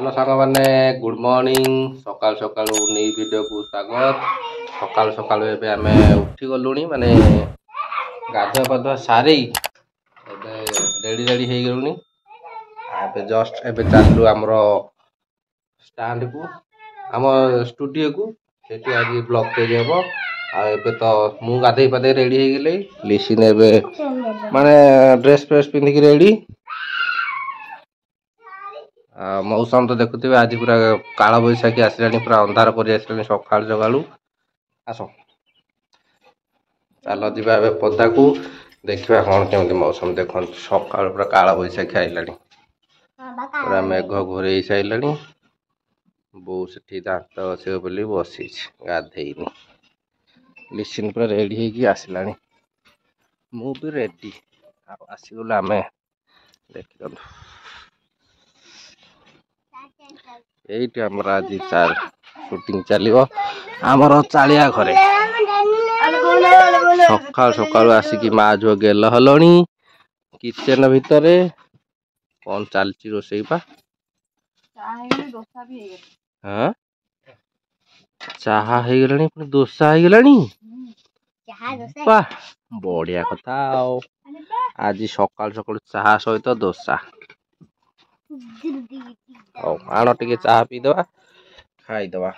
Hello सांग मैंने good morning सकाल सकाल नहीं वीडियो को स्वागत। सकाल सकाल एबे आमे उठी गलुनी माने गाधुआ पाधुआ सारी एबे रेडी रेडी हे गलुनी। एबे जस्ट एबे चालू हमरो स्टैंड को हम स्टूडियो को सेठी आज ब्लॉग पेज हेबो। आ एबे तो मु गाधे पाधे रेडी हे गेले लिसिन एबे माने ड्रेस फ्रेस पिंधि के रेडी। मौसम तो देखुथिबे आज पूरा काला बैसाखी आसलानी पूरा अंधार कर आसलानी सकाल सकालू। आस चलो जीवा एबे पदा को देखिबा कोन केमती मौसम देखन सकाल पूरा काला बैसाखी आइलानी पूरा मेघ घोरै साइलानी। बो सेठी दांत से बोली बसी गाधेइनी लिसिन पूरा रेडी हे की आसलानी मु भी रेडी आसी गलो आमे देखि एइटी हमर आज चार शूटिंग चलिबो हमर चालिया घरे सकाल सकाल आसिकी मा जो गेल हलणी किचन भितरे कौन चलची रोसई पा हाँ चाहा हे गेलानी पुनी दोसा हे गेलानी वाह बढ़िया कथा आज सकाल सकाल चाहा सहित दोसा आण टिके चाहा पी दवा खाई दवा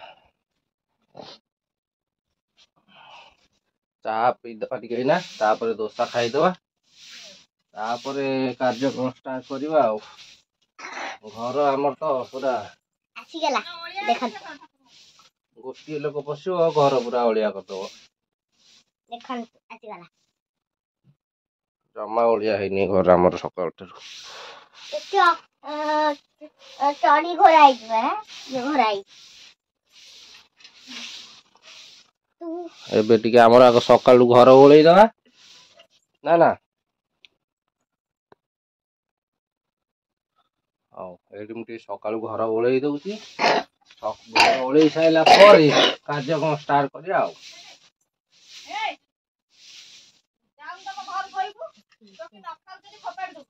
चाहा पी दवा टिके ना तापर दोसा खाई दवा तापर कार्यक्रम स्टार्ट करवा। घर आमर तो पूरा आसीगला देखन गोटी लोक पशियो घर पूरा ओलिया करदो देखन आसीगला जमा ओलिया हैनी घर आमर सकाल ठरो चढ़ी घोराई जे घोराई एबे टिके हमर आग सकाळू घर ओळेई दवा ना ना औ एडी मुटी सकाळू घर ओळेई दउची घर ओळेई साइला परे कार्यक्रम स्टार्ट करिया आ ए जाऊ तम घर कइबू तो कि नकल करी खपाड़ दउ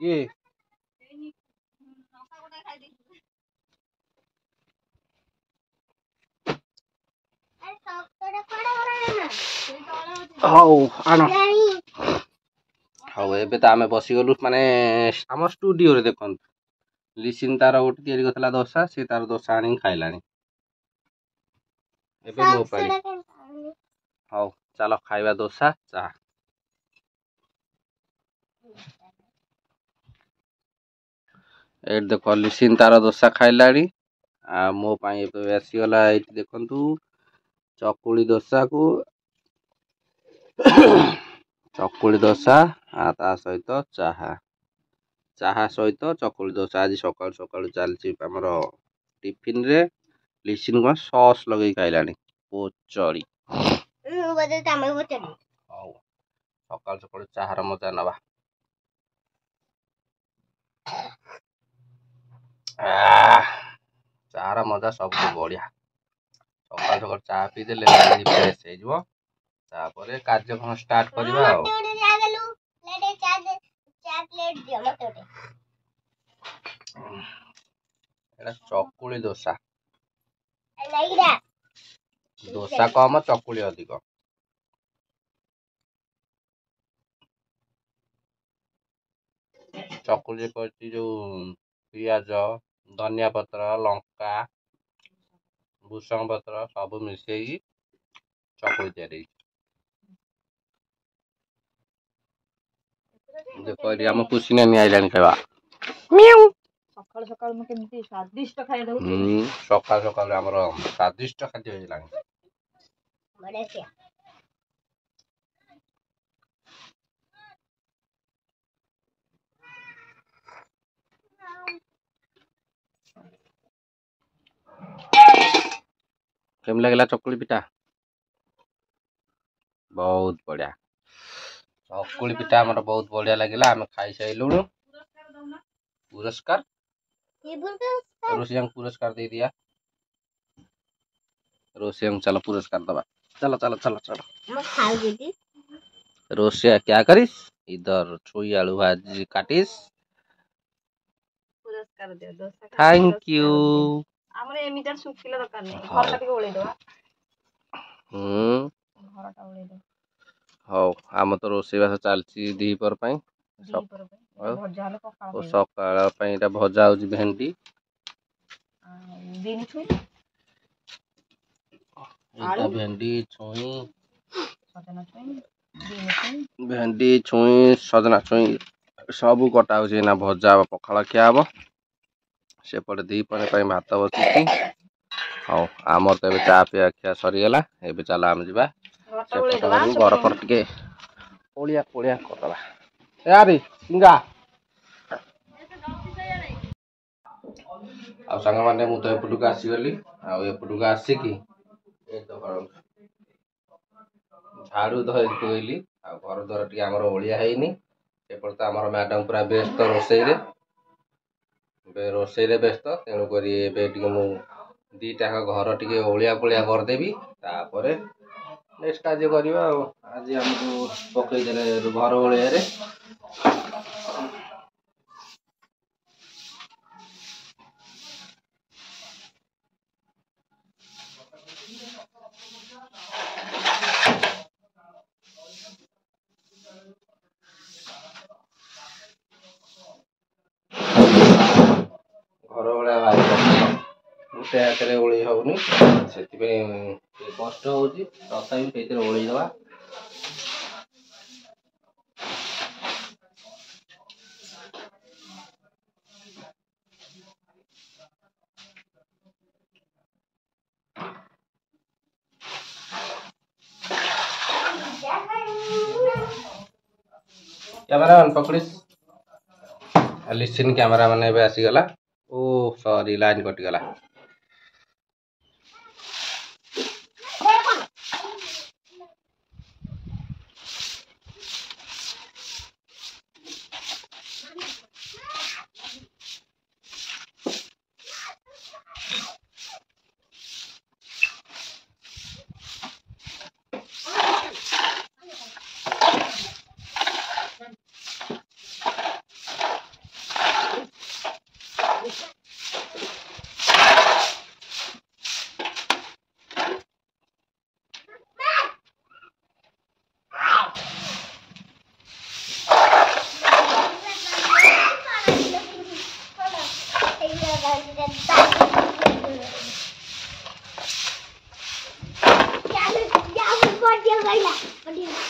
ये नका गोटा खाइ दे अरे सॉफ्टवेयर कोडा हौ आनो हौ एबे त आमे बसी गलु माने हम स्टूडियो रे देखन लिसिन तार गोटे तयारी करथला दोसा से तार दोसा आनी खाइलानी एबे मो पाली हौ चलो खाइबा दोसा चा ए देखो लिसिन तार दोसा खाइलानी आ मो पाई एबे आसी गला एठी देखंतु चकुली दोसा को चकुली दोसा आ ता सहित चाहा चाहा सहित चकुली दोसा आज सकाल सकाल चलची हमरो टिफिन रे लिसिन को सॉस लगई खाइलानी पोचड़ी बजे तामे पोचड़ी हौ सकाल सकाल चाहार मजा नबा चाहार मजा सब बढ़िया सकाल सकाल चाहा पी देले फ्रेश हे जबो तापरे कार्यक्रम स्टार्ट करबा आ एटा चकुली दोसा दोसा कम चकुली अधिक चकुली करती जो पियाज धनिया पत्र लंका भूसंग पत्र सब मिसेई चकुली तैयारी देखो हम खुशी नहीं आइलानी खावा म्याऊ सकाल सकाल म केमती स्वादिष्ट खाइ दउ सकाल सकाल हमर स्वादिष्ट खाद्य होइलानी बड़े से केम लागला चकुली पिठा बहुत बढ़िया चकुली पिठा हमर बहुत बढ़िया लागला हम खाइ सैलुनु पुरस्कार रोसियंग पुरस्कार दे दिया रोसियंग चलो पुरस्कार दबा चलो चलो चलो चलो मैं खाई दीदी रोसिया क्या करिस इधर छुई आलू भाजी काटिस दरकार दियो दोसा थैंक यू हमरे एमिटर सुखिला दरकार नहीं घरटा टिके ओळेई दवा घरटा ओळेई दो हौ आम तो रोषेई बास चलती दीपर पई दीपर पे भजा हले पकाळ सकाळ पई एटा भजा होची भेंडी बिन छुई एटा भेंडी छुई सजना छुई बिन छुई भेंडी छुई सजना छुई सब कटा होची ना भजा पखाळ खिया हबो सेपटे दीपर पई भात बसिची हौ आमर तो चा पिया खिया सरी गला एबे चला हम जिबा घर पर टिके ओलिया ओलिया करदबा यारी सिंगा आ संग माने मु तो एपटुक आसी गली आ एपटुक आसी की ए तो घर झाड़ू धोइली आ घर द्वार टिके हमर ओलिया हेइनी एपट तो हमर मैडम पूरा व्यस्त रोषेई रे व्यस्त तेणु करी एबे टिके मु दीटा घर टिके ओलिया पोलिया कर देबी तापरे नेक्स्ट कार्य करवा आज हमको पकई देले घर ओलिया रे घर ओलिया भाई गोटे हाथ ओळी हवनी से कष्ट होची तथापि से ओळी दवा कैमरामैन पकड़ी लिसिन कैमरा मैंने भी आसीगला ओ सॉरी लाइन कटिगला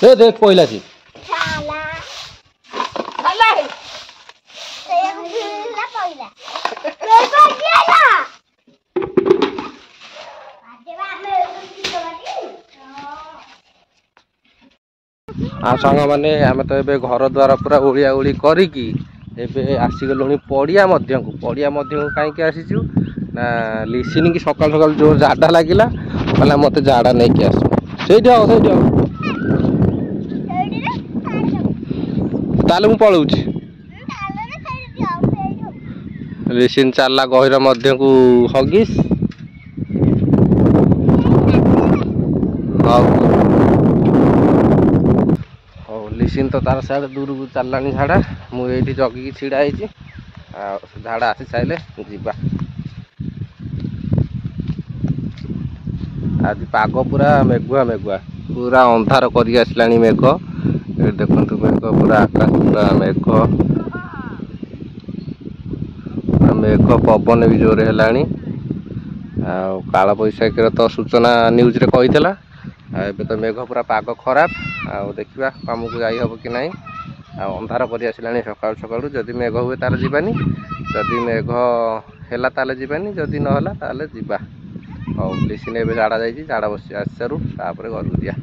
दे देख कोयला जी आ संग माने आमे तो एबे घर द्वार पूरा ओलिया ओली करिकी एबे आसीगलुनी पड़िया मध्यकू कहीं आसीचु ना लिसिन की सकाल सकाल जोर झाड़ा लगिला कहला मते झाड़ा नहीं कि आस सेठी ताले मु पळौची लिसिन चलला गहिर मध्यकू हगिस लिसिन तो तार साइड दूर को चललानी झाड़ा मुझे जगिकी छिड़ा होती झाड़ा आसी सारे जीवा आज पाग पूरा मेघुआ मेघुआ पूरा अंधार कर आसला मेघ देखु मेघ पूरा आकाश पूरा मेघ मेघ पवन भी जोर है काल बैशाखी तो सूचना न्यूज रे कही एबे तो मेघ पूरा पाग खराब देखा आमको जाई हम कि ना अंधार कर आसला सकाल सकाल जदि मेघ हुए तार जीवानी जदि मेघ है ताले जीवानी जदि नहला ताले जीवा हाँ लिसिन एबे झाड़ा जाइए झाड़ा बस आस सारू तापर घर को दिया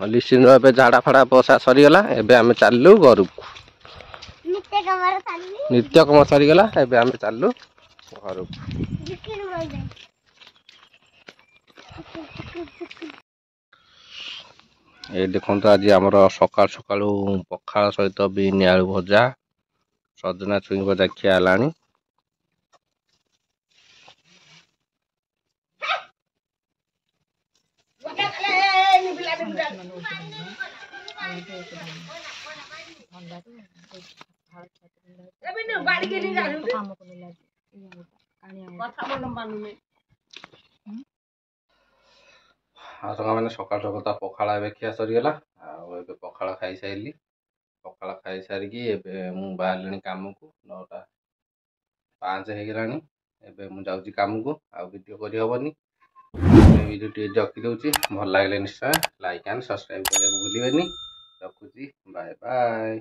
लिसिन एबे झाड़ा फाड़ा बसा सरीगला एबे आमे चललु घर को नित्य कम सरीगला एबे आमे चललु घर को ये देखो आज आमर सकाल सकाल पखाल सहित बीन आलू भजा सजना छुई भजा खिया है ଥଣ୍ଡାରୁ ଝାଳ କାମକୁ ନେଲା ଆଉ ସାଙ୍ଗମାନେ ସକାଳୁ ସକାଳୁ ତା ପଖାଳ ଏବେ ଖିଆ ସରିଗଲା। ଆଉ ଏବେ ପଖାଳ ଖାଇସାରିଲି। ପଖାଳ ଖାଇସାରିକି ଏବେ ମୁଁ ବାହାରିଲିଣି କାମକୁ। 9:05 ହେଇଗଲାଣି। ଏବେ ମୁଁ ଯାଉଛି କାମକୁ। ଆଉ ଭିଡ଼ିଓ କରିହେବନି, ଭିଡ଼ିଓ ଟିକେ ରଖିଦେଉଛି। ଭଲ ଲାଗିଲେ ନିଶ୍ଚୟ ଲାଇକ୍ ଆଣ୍ଡ ସବସ୍କ୍ରାଇବ୍ କରିବାକୁ ଭୁଲିବେନି। ରଖୁଛି, ବାଏ ବାଏ।